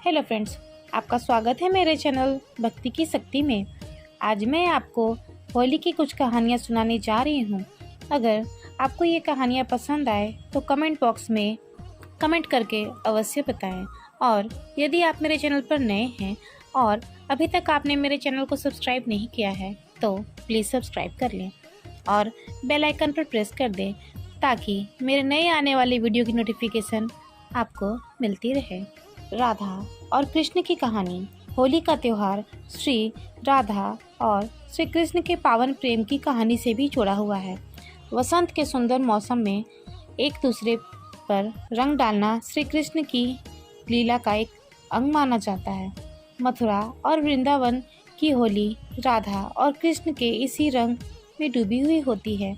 Hello friends, आपका स्वागत है मेरे चैनल भक्ति की शक्ति में। आज मैं आपको होली की कुछ कहानियाँ सुनाने जा रही हूँ। अगर आपको ये कहानियाँ पसंद आए तो कमेंट बॉक्स में कमेंट करके अवश्य बताएं। और यदि आप मेरे चैनल पर नए हैं और अभी तक आपने मेरे चैनल को सब्सक्राइब नहीं किया है तो प्लीज़ सब्सक्राइब कर लें और बेल आइकन पर प्रेस कर दें ताकि मेरे नए आने वाले वीडियो की नोटिफिकेशन आपको मिलती रहे। राधा और कृष्ण की कहानी। होली का त्यौहार श्री राधा और श्री कृष्ण के पावन प्रेम की कहानी से भी जुड़ा हुआ है। वसंत के सुंदर मौसम में एक दूसरे पर रंग डालना श्री कृष्ण की लीला का एक अंग माना जाता है। मथुरा और वृंदावन की होली राधा और कृष्ण के इसी रंग में डूबी हुई होती है।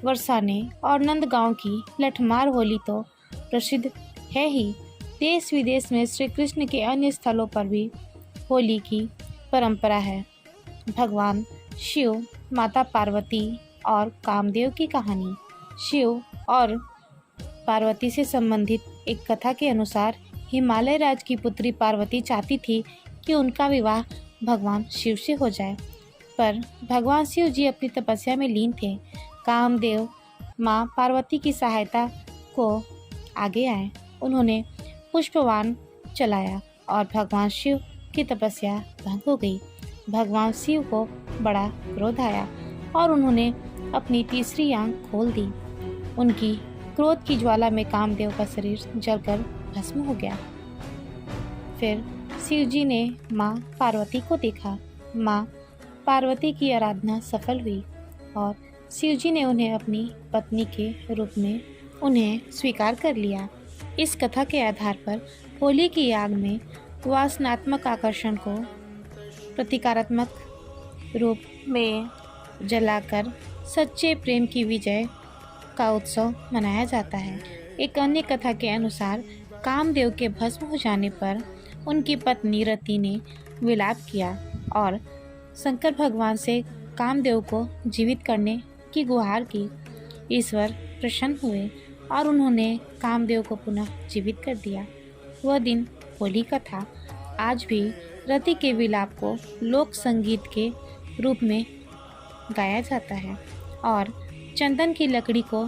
बरसाने और नंदगांव की लठमार होली तो प्रसिद्ध है ही, देश विदेश में श्री कृष्ण के अन्य स्थलों पर भी होली की परंपरा है। भगवान शिव, माता पार्वती और कामदेव की कहानी। शिव और पार्वती से संबंधित एक कथा के अनुसार हिमालय राज की पुत्री पार्वती चाहती थी कि उनका विवाह भगवान शिव से हो जाए, पर भगवान शिव जी अपनी तपस्या में लीन थे। कामदेव माँ पार्वती की सहायता को आगे आए। उन्होंने पुष्पवान चलाया और भगवान शिव की तपस्या भंग हो गई। भगवान शिव को बड़ा क्रोध आया और उन्होंने अपनी तीसरी आंख खोल दी। उनकी क्रोध की ज्वाला में कामदेव का शरीर जलकर भस्म हो गया। फिर शिव जी ने माँ पार्वती को देखा। माँ पार्वती की आराधना सफल हुई और शिव जी ने उन्हें अपनी पत्नी के रूप में उन्हें स्वीकार कर लिया। इस कथा के आधार पर होली की आग में वासनात्मक आकर्षण को प्रतीकात्मक रूप में जलाकर सच्चे प्रेम की विजय का उत्सव मनाया जाता है। एक अन्य कथा के अनुसार कामदेव के भस्म हो जाने पर उनकी पत्नी रति ने विलाप किया और शंकर भगवान से कामदेव को जीवित करने की गुहार की। ईश्वर प्रसन्न हुए और उन्होंने कामदेव को पुनः जीवित कर दिया। वह दिन होली का था। आज भी रति के विलाप को लोक संगीत के रूप में गाया जाता है और चंदन की लकड़ी को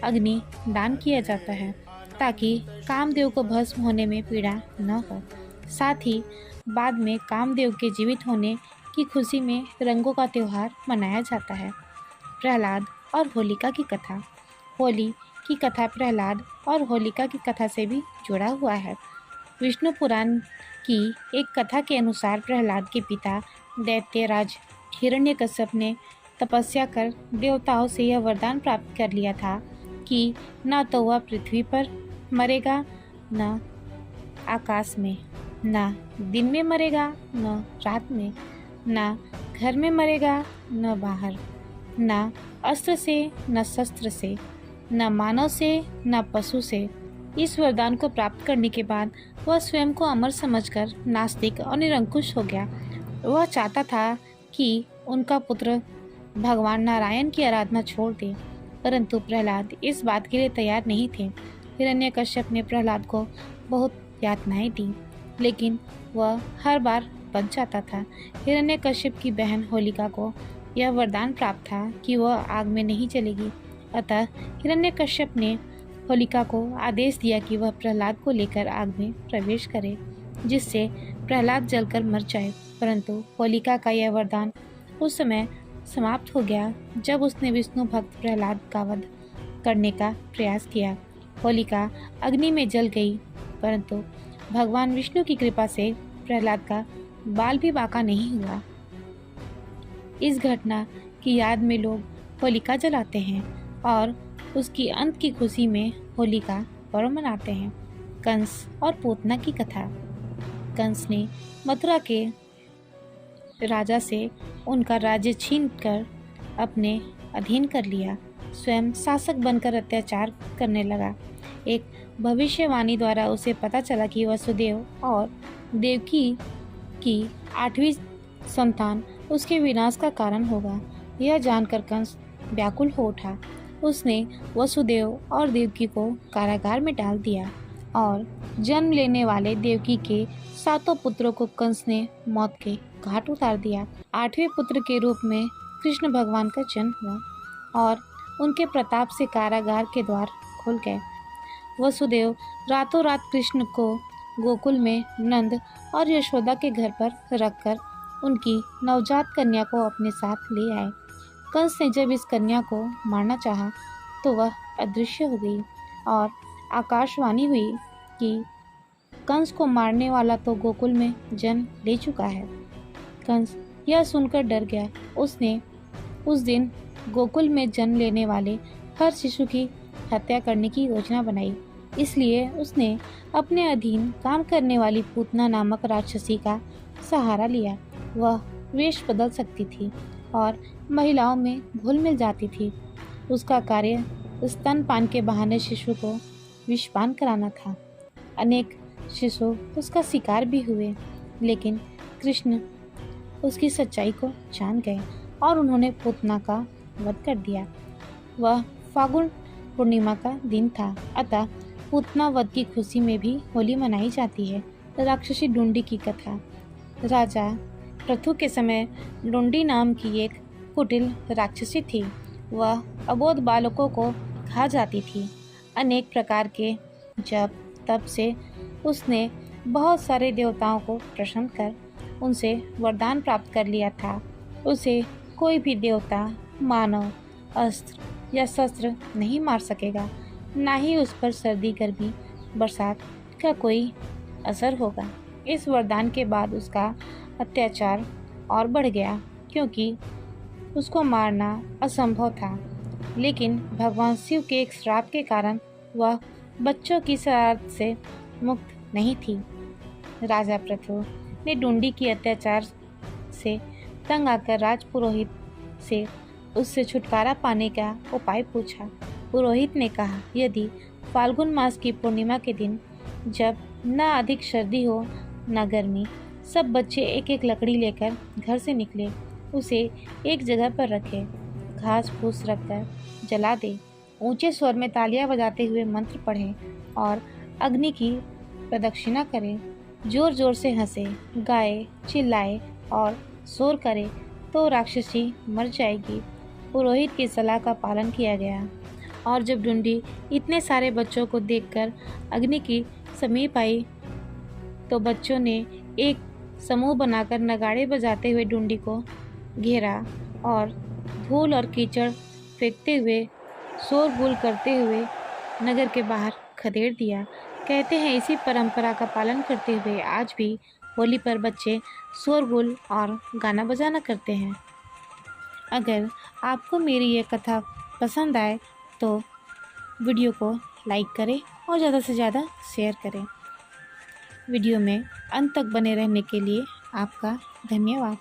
अग्नि दान किया जाता है ताकि कामदेव को भस्म होने में पीड़ा न हो। साथ ही बाद में कामदेव के जीवित होने की खुशी में रंगों का त्यौहार मनाया जाता है। प्रहलाद और होलिका की कथा। होली की कथा प्रहलाद और होलिका की कथा से भी जुड़ा हुआ है। विष्णु पुराण की एक कथा के अनुसार प्रहलाद के पिता दैत्यराज हिरण्यकश्यप ने तपस्या कर देवताओं से यह वरदान प्राप्त कर लिया था कि न तो वह पृथ्वी पर मरेगा, न आकाश में, न दिन में मरेगा, न रात में, न घर में मरेगा, न बाहर, न अस्त्र से, न शस्त्र से, न मानव से, न पशु से। इस वरदान को प्राप्त करने के बाद वह स्वयं को अमर समझकर नास्तिक और निरंकुश हो गया। वह चाहता था कि उनका पुत्र भगवान नारायण की आराधना छोड़ दे, परंतु प्रहलाद इस बात के लिए तैयार नहीं थे। हिरण्यकश्यप ने प्रहलाद को बहुत यातनाएं दी, लेकिन वह हर बार बच जाता था। हिरण्यकश्यप की बहन होलिका को यह वरदान प्राप्त था कि वह आग में नहीं जलेगी। अतः हिरण्यकश्यप ने होलिका को आदेश दिया कि वह प्रहलाद को लेकर आग में प्रवेश करे, जिससे प्रहलाद जलकर मर जाए। परंतु होलिका का यह वरदान उस समय समाप्त हो गया जब उसने विष्णु भक्त प्रहलाद का वध करने का प्रयास किया। होलिका अग्नि में जल गई, परंतु भगवान विष्णु की कृपा से प्रहलाद का बाल भी बांका नहीं हुआ। इस घटना की याद में लोग होलिका जलाते हैं और उसकी अंत की खुशी में होली का पर्व मनाते हैं। कंस और पूतना की कथा। कंस ने मथुरा के राजा से उनका राज्य छीनकर अपने अधीन कर लिया। स्वयं शासक बनकर अत्याचार करने लगा। एक भविष्यवाणी द्वारा उसे पता चला कि वसुदेव और देवकी की 8वीं संतान उसके विनाश का कारण होगा। यह जानकर कंस व्याकुल हो उठा। उसने वसुदेव और देवकी को कारागार में डाल दिया और जन्म लेने वाले देवकी के 7 पुत्रों को कंस ने मौत के घाट उतार दिया। 8वें पुत्र के रूप में कृष्ण भगवान का जन्म हुआ और उनके प्रताप से कारागार के द्वार खुल गए। वसुदेव रातों रात कृष्ण को गोकुल में नंद और यशोदा के घर पर रखकर उनकी नवजात कन्या को अपने साथ ले आए। कंस ने जब इस कन्या को मारना चाहा तो वह अदृश्य हो गई और आकाशवाणी हुई कि कंस को मारने वाला तो गोकुल में जन्म ले चुका है। कंस यह सुनकर डर गया। उसने उस दिन गोकुल में जन्म लेने वाले हर शिशु की हत्या करने की योजना बनाई। इसलिए उसने अपने अधीन काम करने वाली पूतना नामक राक्षसी का सहारा लिया। वह वेश बदल सकती थी और महिलाओं में घुल मिल जाती थी। उसका कार्य स्तनपान के बहाने शिशु को विषपान कराना था। अनेक शिशु उसका शिकार भी हुए, लेकिन कृष्ण उसकी सच्चाई को जान गए और उन्होंने पूतना का वध कर दिया। वह फागुन पूर्णिमा का दिन था, अतः पूतना वध की खुशी में भी होली मनाई जाती है। राक्षसी ढूंढी की कथा। राजा पृथु के समय ढूंढी नाम की एक कुटिल राक्षसी थी। वह अबोध बालकों को खा जाती थी। अनेक प्रकार के जप तप से उसने बहुत सारे देवताओं को प्रसन्न कर उनसे वरदान प्राप्त कर लिया था। उसे कोई भी देवता, मानव, अस्त्र या शस्त्र नहीं मार सकेगा, ना ही उस पर सर्दी, गर्मी, बरसात का कोई असर होगा। इस वरदान के बाद उसका अत्याचार और बढ़ गया, क्योंकि उसको मारना असंभव था। लेकिन भगवान शिव के एक श्राप के कारण वह बच्चों की शरारत से मुक्त नहीं थी। राजा पृथु ने ढूंढी की अत्याचार से तंग आकर राजपुरोहित से उससे छुटकारा पाने का उपाय पूछा। पुरोहित ने कहा, यदि फाल्गुन मास की पूर्णिमा के दिन, जब न अधिक सर्दी हो न गर्मी, सब बच्चे एक एक लकड़ी लेकर घर से निकले, उसे एक जगह पर रखे, घास फूस रखकर जला दे, ऊंचे स्वर में तालियां बजाते हुए मंत्र पढ़े और अग्नि की प्रदक्षिणा करें, जोर जोर से हंसे, गाए, चिल्लाए और शोर करे तो राक्षसी मर जाएगी। पुरोहित की सलाह का पालन किया गया और जब ढूंढी इतने सारे बच्चों को देखकर अग्नि की समीप आई तो बच्चों ने एक समूह बनाकर नगाड़े बजाते हुए ढूंढी को घेरा और धूल और कीचड़ फेंकते हुए, शोरगुल करते हुए नगर के बाहर खदेड़ दिया। कहते हैं इसी परंपरा का पालन करते हुए आज भी होली पर बच्चे शोरगुल और गाना बजाना करते हैं। अगर आपको मेरी ये कथा पसंद आए तो वीडियो को लाइक करें और ज़्यादा से ज़्यादा शेयर करें। वीडियो में अंत तक बने रहने के लिए आपका धन्यवाद।